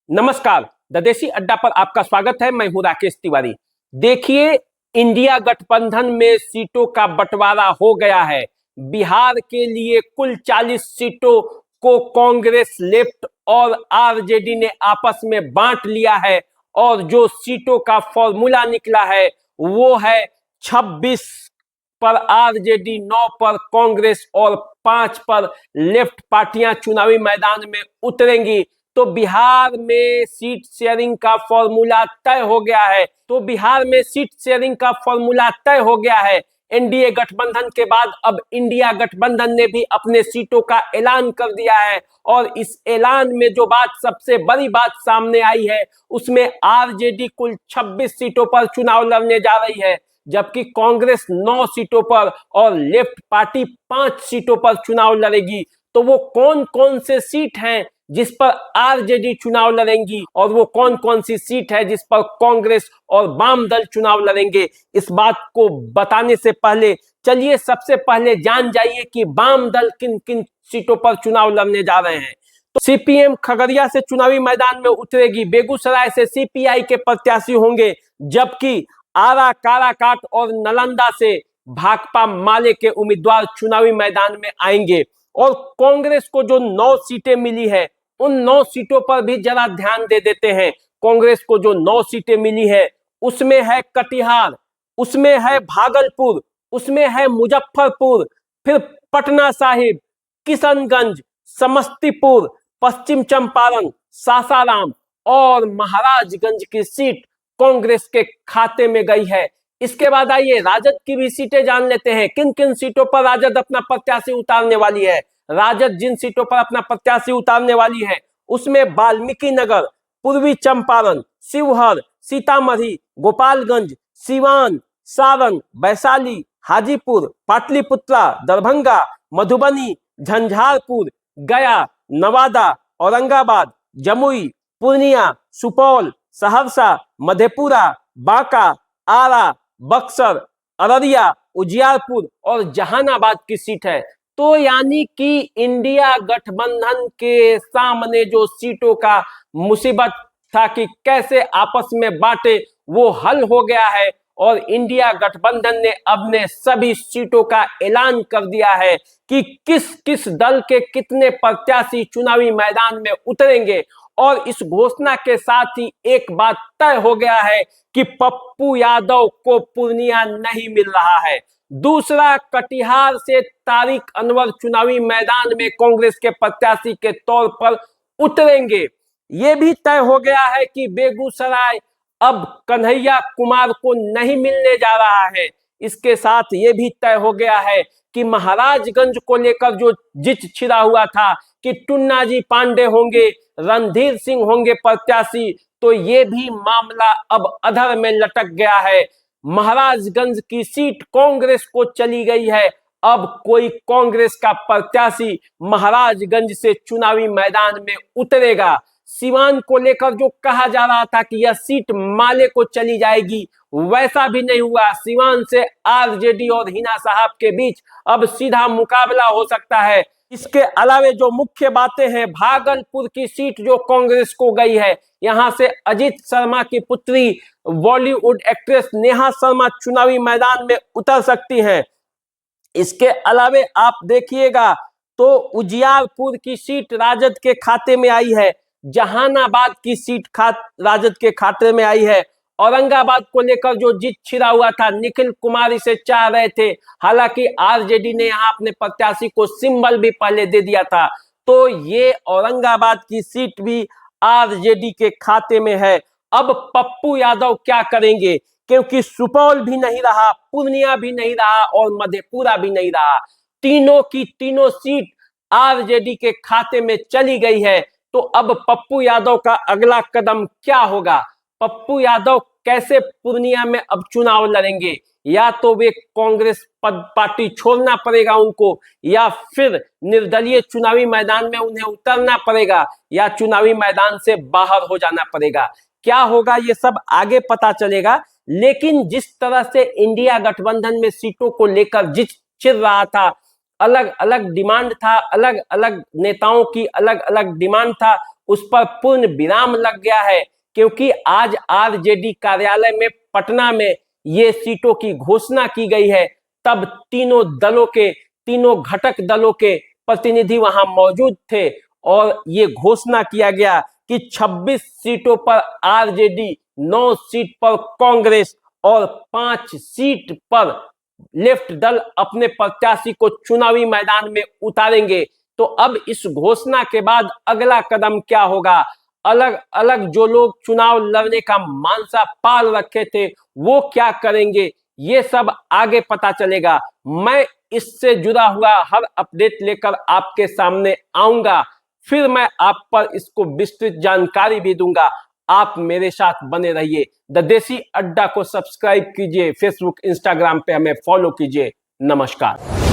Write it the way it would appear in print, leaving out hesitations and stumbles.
नमस्कार। द देसी अड्डा पर आपका स्वागत है। मैं हूं राकेश तिवारी। देखिए, इंडिया गठबंधन में सीटों का बंटवारा हो गया है। बिहार के लिए कुल 40 सीटों को कांग्रेस, लेफ्ट और आरजेडी ने आपस में बांट लिया है और जो सीटों का फॉर्मूला निकला है वो है 26 पर आरजेडी, 9 पर कांग्रेस और 5 पर लेफ्ट पार्टियां चुनावी मैदान में उतरेंगी। तो बिहार में सीट शेयरिंग का फॉर्मूला तय हो गया है। एनडीए गठबंधन के बाद अब इंडिया गठबंधन ने भी अपने सीटों का ऐलान कर दिया है और इस ऐलान में जो बात सबसे बड़ी बात सामने आई है उसमें आरजेडी कुल 26 सीटों पर चुनाव लड़ने जा रही है, जबकि कांग्रेस 9 सीटों पर और लेफ्ट पार्टी 5 सीटों पर चुनाव लड़ेगी। तो वो कौन कौन से सीट हैं जिस पर आरजेडी चुनाव लड़ेंगी और वो कौन कौन सी सीट है जिस पर कांग्रेस और वाम दल चुनाव लड़ेंगे, इस बात को बताने से पहले चलिए सबसे पहले जान जाइए कि वाम दल किन किन सीटों पर चुनाव लड़ने जा रहे हैं। तो सीपीएम खगड़िया से चुनावी मैदान में उतरेगी। बेगूसराय से सीपीआई के प्रत्याशी होंगे, जबकि आरा, काराकाट और नालंदा से भाकपा माले के उम्मीदवार चुनावी मैदान में आएंगे। और कांग्रेस को जो 9 सीटें मिली है उन 9 सीटों पर भी जरा ध्यान दे देते हैं। कांग्रेस को जो 9 सीटें मिली है उसमें है कटिहार, उसमें है भागलपुर, उसमें है मुजफ्फरपुर, फिर पटना साहिब, किशनगंज, समस्तीपुर, पश्चिम चंपारण, सासाराम और महाराजगंज की सीट कांग्रेस के खाते में गई है। इसके बाद आइए राजद की भी सीटें जान लेते हैं। किन किन सीटों पर राजद अपना प्रत्याशी उतारने वाली है। राजद जिन सीटों पर अपना प्रत्याशी उतारने वाली है उसमें वाल्मीकि नगर, पूर्वी चंपारण, शिवहर, सीतामढ़ी, गोपालगंज, सिवान, सारण, वैशाली, हाजीपुर, पाटलिपुत्रा, दरभंगा, मधुबनी, झंझारपुर, गया, नवादा, औरंगाबाद, जमुई, पूर्णिया, सुपौल, सहरसा, मधेपुरा, बांका, आरा, बक्सर, अररिया, उजियारपुर और जहानाबाद की सीट है। तो यानी कि इंडिया गठबंधन के सामने जो सीटों का मुसीबत था कि कैसे आपस में बांटे, वो हल हो गया है और इंडिया गठबंधन ने अपने सभी सीटों का ऐलान कर दिया है कि किस किस दल के कितने प्रत्याशी चुनावी मैदान में उतरेंगे। और इस घोषणा के साथ ही एक बात तय हो गया है कि पप्पू यादव को पूर्णिया नहीं मिल रहा है। दूसरा, कटिहार से तारिक अनवर चुनावी मैदान में कांग्रेस के प्रत्याशी के तौर पर उतरेंगे। यह भी तय हो गया है कि बेगूसराय अब कन्हैया कुमार को नहीं मिलने जा रहा है। इसके साथ ये भी तय हो गया है कि महाराजगंज को लेकर जो जिद छिड़ा हुआ था कि टुन्नाजी पांडे होंगे, रणधीर सिंह होंगे प्रत्याशी, तो ये भी मामला अब अधर में लटक गया है। महाराजगंज की सीट कांग्रेस को चली गई है। अब कोई कांग्रेस का प्रत्याशी महाराजगंज से चुनावी मैदान में उतरेगा। सिवान को लेकर जो कहा जा रहा था कि यह सीट माले को चली जाएगी, वैसा भी नहीं हुआ। सिवान से आरजेडी और हिना साहब के बीच अब सीधा मुकाबला हो सकता है। इसके अलावे जो मुख्य बातें हैं, भागलपुर की सीट जो कांग्रेस को गई है, यहां से अजीत शर्मा की पुत्री बॉलीवुड एक्ट्रेस नेहा शर्मा चुनावी मैदान में उतर सकती हैं। इसके अलावे आप देखिएगा तो उजियारपुर की सीट राजद के खाते में आई है, जहानाबाद की सीट राजद के खाते में आई है। औरंगाबाद को लेकर जो जीत छिड़ा हुआ था, निखिल कुमार इसे चाह रहे थे, हालांकि आरजेडी ने यहां अपने प्रत्याशी को सिंबल भी पहले दे दिया था। तो ये औरंगाबाद की सीट भी आरजेडी के खाते में है। अब पप्पू यादव क्या करेंगे, क्योंकि सुपौल भी नहीं रहा, पूर्णिया भी नहीं रहा और मधेपुरा भी नहीं रहा। तीनों की तीनों सीट आरजेडी के खाते में चली गई है। तो अब पप्पू यादव का अगला कदम क्या होगा? पप्पू यादव कैसे पूर्णिया में अब चुनाव लड़ेंगे? या तो वे कांग्रेस पार्टी छोड़ना पड़ेगा उनको, या फिर निर्दलीय चुनावी मैदान में उन्हें उतरना पड़ेगा, या चुनावी मैदान से बाहर हो जाना पड़ेगा। क्या होगा ये सब आगे पता चलेगा। लेकिन जिस तरह से इंडिया गठबंधन में सीटों को लेकर जिद छिड़ रहा था, अलग अलग डिमांड था, अलग अलग नेताओं की अलग अलग डिमांड था, उस पर पूर्ण विराम लग गया है, क्योंकि आज आरजेडी कार्यालय में पटना में ये सीटों की घोषणा की गई है। तब तीनों दलों के, तीनों घटक दलों के प्रतिनिधि वहां मौजूद थे और ये घोषणा किया गया कि 26 सीटों पर आरजेडी, 9 सीट पर कांग्रेस और 5 सीट पर लेफ्ट दल अपने प्रत्याशी को चुनावी मैदान में उतारेंगे। तो अब इस घोषणा के बाद अगला कदम क्या होगा? अलग अलग जो लोग चुनाव लड़ने का मानसा पाल रखे थे वो क्या करेंगे, ये सब आगे पता चलेगा। मैं इससे जुड़ा हुआ हर अपडेट लेकर आपके सामने आऊंगा, फिर मैं आप पर इसको विस्तृत जानकारी भी दूंगा। आप मेरे साथ बने रहिए। द देसी अड्डा को सब्सक्राइब कीजिए, फेसबुक इंस्टाग्राम पे हमें फॉलो कीजिए। नमस्कार।